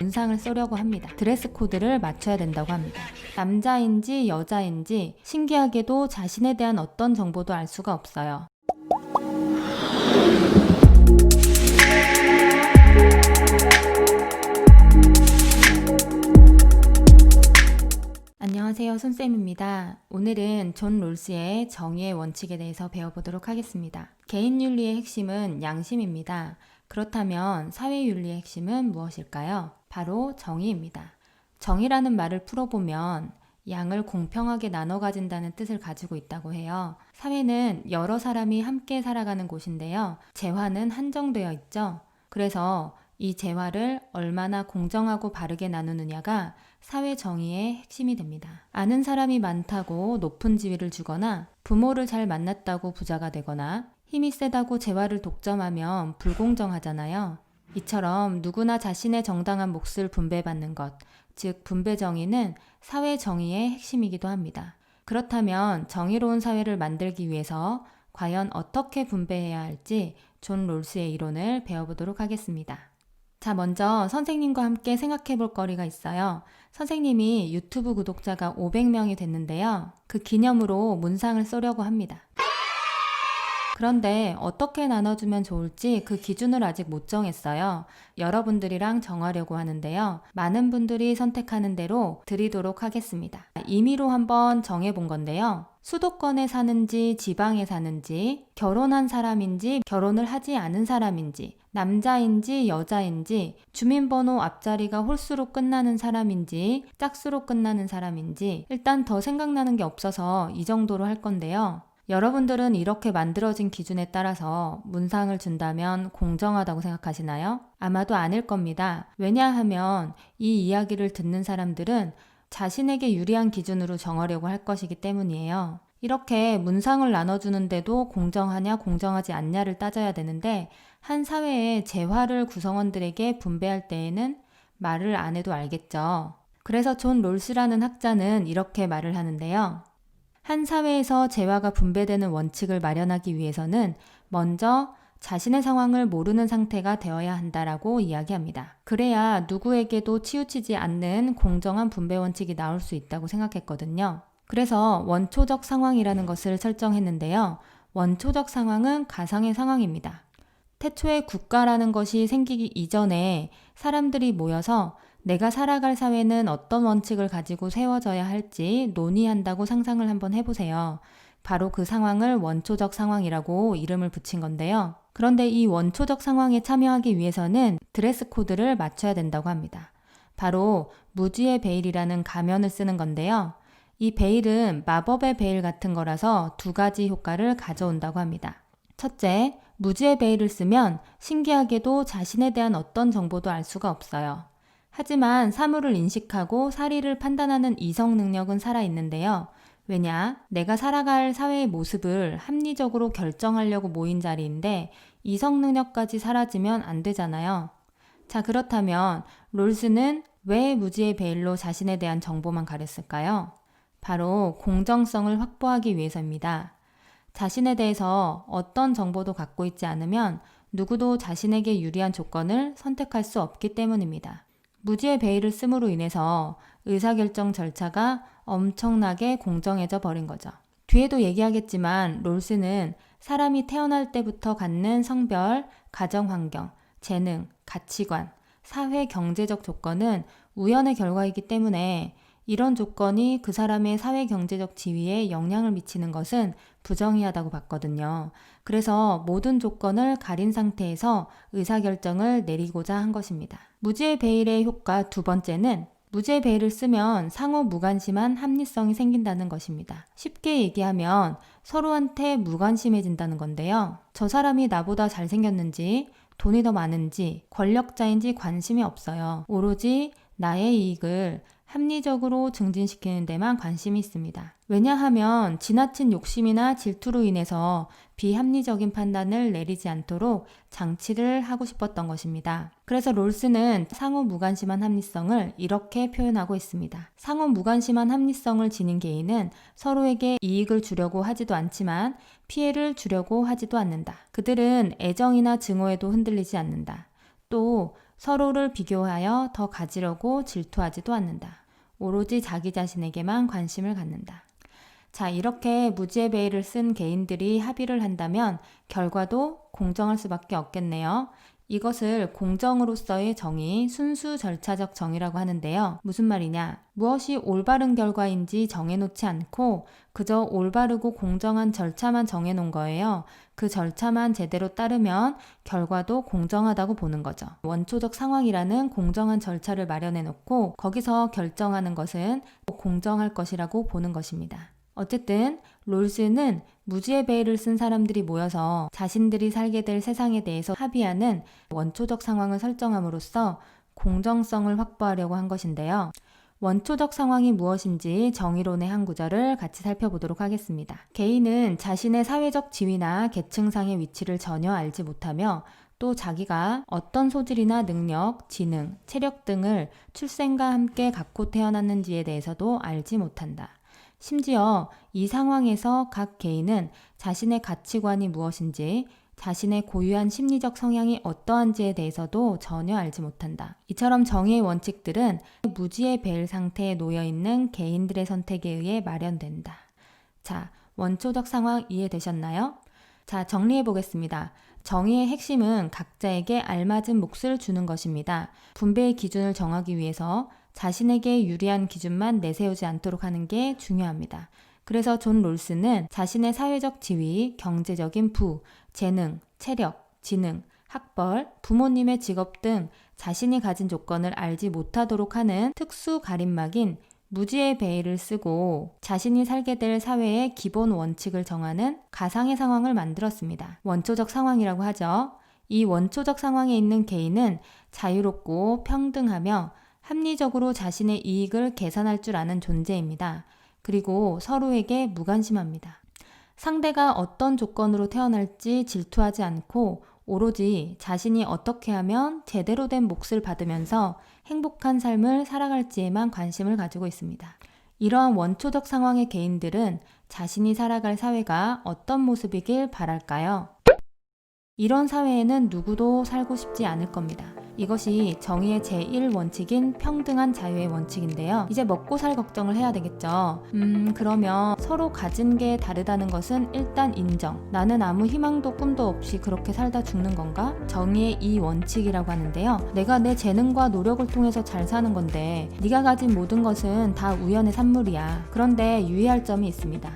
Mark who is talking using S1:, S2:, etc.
S1: 문상을 쏘려고 합니다. 드레스 코드를 맞춰야 된다고 합니다. 남자인지 여자인지 신기하게도 자신에 대한 어떤 정보도 알 수가 없어요. 안녕하세요, 손쌤입니다. 오늘은 존 롤스의 정의의 원칙에 대해서 배워보도록 하겠습니다. 개인윤리의 핵심은 양심입니다. 그렇다면 사회윤리의 핵심은 무엇일까요? 바로 정의입니다. 정의라는 말을 풀어보면 양을 공평하게 나눠 가진다는 뜻을 가지고 있다고 해요. 사회는 여러 사람이 함께 살아가는 곳인데요. 재화는 한정되어 있죠. 그래서 이 재화를 얼마나 공정하고 바르게 나누느냐가 사회 정의의 핵심이 됩니다. 아는 사람이 많다고 높은 지위를 주거나 부모를 잘 만났다고 부자가 되거나 힘이 세다고 재화를 독점하면 불공정하잖아요. 이처럼 누구나 자신의 정당한 몫을 분배받는 것, 즉 분배 정의는 사회 정의의 핵심이기도 합니다. 그렇다면 정의로운 사회를 만들기 위해서 과연 어떻게 분배해야 할지 존 롤스의 이론을 배워보도록 하겠습니다. 자, 먼저 선생님과 함께 생각해 볼 거리가 있어요. 선생님이 유튜브 구독자가 500명이 됐는데요. 그 기념으로 문상을 쏘려고 합니다. 그런데 어떻게 나눠주면 좋을지 그 기준을 아직 못 정했어요. 여러분들이랑 정하려고 하는데요. 많은 분들이 선택하는 대로 드리도록 하겠습니다. 임의로 한번 정해본 건데요. 수도권에 사는지 지방에 사는지 결혼한 사람인지 결혼을 하지 않은 사람인지 남자인지 여자인지 주민번호 앞자리가 홀수로 끝나는 사람인지 짝수로 끝나는 사람인지 일단 더 생각나는 게 없어서 이 정도로 할 건데요. 여러분들은 이렇게 만들어진 기준에 따라서 문상을 준다면 공정하다고 생각하시나요? 아마도 아닐 겁니다. 왜냐하면 이 이야기를 듣는 사람들은 자신에게 유리한 기준으로 정하려고 할 것이기 때문이에요. 이렇게 문상을 나눠주는데도 공정하냐 공정하지 않냐를 따져야 되는데 한 사회의 재화를 구성원들에게 분배할 때에는 말을 안 해도 알겠죠. 그래서 존 롤스라는 학자는 이렇게 말을 하는데요. 한 사회에서 재화가 분배되는 원칙을 마련하기 위해서는 먼저 자신의 상황을 모르는 상태가 되어야 한다라고 이야기합니다. 그래야 누구에게도 치우치지 않는 공정한 분배 원칙이 나올 수 있다고 생각했거든요. 그래서 원초적 상황이라는 것을 설정했는데요. 원초적 상황은 가상의 상황입니다. 태초에 국가라는 것이 생기기 이전에 사람들이 모여서 내가 살아갈 사회는 어떤 원칙을 가지고 세워져야 할지 논의한다고 상상을 한번 해보세요. 바로 그 상황을 원초적 상황이라고 이름을 붙인 건데요. 그런데 이 원초적 상황에 참여하기 위해서는 드레스 코드를 맞춰야 된다고 합니다. 바로 무지의 베일이라는 가면을 쓰는 건데요. 이 베일은 마법의 베일 같은 거라서 두 가지 효과를 가져온다고 합니다. 첫째, 무지의 베일을 쓰면 신기하게도 자신에 대한 어떤 정보도 알 수가 없어요. 하지만 사물을 인식하고 사리를 판단하는 이성 능력은 살아있는데요. 왜냐? 내가 살아갈 사회의 모습을 합리적으로 결정하려고 모인 자리인데 이성 능력까지 사라지면 안 되잖아요. 자, 그렇다면 롤스는 왜 무지의 베일로 자신에 대한 정보만 가렸을까요? 바로 공정성을 확보하기 위해서입니다. 자신에 대해서 어떤 정보도 갖고 있지 않으면 누구도 자신에게 유리한 조건을 선택할 수 없기 때문입니다. 무지의 베일을 씀으로 인해서 의사결정 절차가 엄청나게 공정해져 버린 거죠. 뒤에도 얘기하겠지만 롤스는 사람이 태어날 때부터 갖는 성별, 가정환경, 재능, 가치관, 사회 경제적 조건은 우연의 결과이기 때문에 이런 조건이 그 사람의 사회 경제적 지위에 영향을 미치는 것은 부정의하다고 봤거든요. 그래서 모든 조건을 가린 상태에서 의사결정을 내리고자 한 것입니다. 무지의 베일의 효과 두 번째는 무지의 베일을 쓰면 상호 무관심한 합리성이 생긴다는 것입니다. 쉽게 얘기하면 서로한테 무관심해진다는 건데요. 저 사람이 나보다 잘생겼는지 돈이 더 많은지 권력자인지 관심이 없어요. 오로지 나의 이익을 합리적으로 증진시키는 데만 관심이 있습니다. 왜냐하면 지나친 욕심이나 질투로 인해서 비합리적인 판단을 내리지 않도록 장치를 하고 싶었던 것입니다. 그래서 롤스는 상호 무관심한 합리성을 이렇게 표현하고 있습니다. 상호 무관심한 합리성을 지닌 개인은 서로에게 이익을 주려고 하지도 않지만 피해를 주려고 하지도 않는다. 그들은 애정이나 증오에도 흔들리지 않는다. 또 서로를 비교하여 더 가지려고 질투하지도 않는다. 오로지 자기 자신에게만 관심을 갖는다. 자, 이렇게 무지의 베일을 쓴 개인들이 합의를 한다면 결과도 공정할 수밖에 없겠네요. 이것을 공정으로서의 정의, 순수 절차적 정의라고 하는데요. 무슨 말이냐? 무엇이 올바른 결과인지 정해놓지 않고 그저 올바르고 공정한 절차만 정해놓은 거예요. 그 절차만 제대로 따르면 결과도 공정하다고 보는 거죠. 원초적 상황이라는 공정한 절차를 마련해놓고 거기서 결정하는 것은 공정할 것이라고 보는 것입니다. 어쨌든 롤스는 무지의 베일을 쓴 사람들이 모여서 자신들이 살게 될 세상에 대해서 합의하는 원초적 상황을 설정함으로써 공정성을 확보하려고 한 것인데요. 원초적 상황이 무엇인지 정의론의 한 구절을 같이 살펴보도록 하겠습니다. 개인은 자신의 사회적 지위나 계층상의 위치를 전혀 알지 못하며 또 자기가 어떤 소질이나 능력, 지능, 체력 등을 출생과 함께 갖고 태어났는지에 대해서도 알지 못한다. 심지어 이 상황에서 각 개인은 자신의 가치관이 무엇인지, 자신의 고유한 심리적 성향이 어떠한지에 대해서도 전혀 알지 못한다. 이처럼 정의의 원칙들은 무지의 베일 상태에 놓여있는 개인들의 선택에 의해 마련된다. 자, 원초적 상황 이해되셨나요? 자, 정리해 보겠습니다. 정의의 핵심은 각자에게 알맞은 몫을 주는 것입니다. 분배의 기준을 정하기 위해서 자신에게 유리한 기준만 내세우지 않도록 하는 게 중요합니다. 그래서 존 롤스는 자신의 사회적 지위, 경제적인 부, 재능, 체력, 지능, 학벌, 부모님의 직업 등 자신이 가진 조건을 알지 못하도록 하는 특수 가림막인 무지의 베일을 쓰고 자신이 살게 될 사회의 기본 원칙을 정하는 가상의 상황을 만들었습니다. 원초적 상황이라고 하죠. 이 원초적 상황에 있는 개인은 자유롭고 평등하며 합리적으로 자신의 이익을 계산할 줄 아는 존재입니다. 그리고 서로에게 무관심합니다. 상대가 어떤 조건으로 태어날지 질투하지 않고 오로지 자신이 어떻게 하면 제대로 된 몫을 받으면서 행복한 삶을 살아갈지에만 관심을 가지고 있습니다. 이러한 원초적 상황의 개인들은 자신이 살아갈 사회가 어떤 모습이길 바랄까요? 이런 사회에는 누구도 살고 싶지 않을 겁니다. 이것이 정의의 제1원칙인 평등한 자유의 원칙인데요. 이제 먹고 살 걱정을 해야 되겠죠. 그러면 서로 가진 게 다르다는 것은 일단 인정. 나는 아무 희망도 꿈도 없이 그렇게 살다 죽는 건가? 정의의 이 원칙이라고 하는데요. 내가 내 재능과 노력을 통해서 잘 사는 건데 네가 가진 모든 것은 다 우연의 산물이야. 그런데 유의할 점이 있습니다.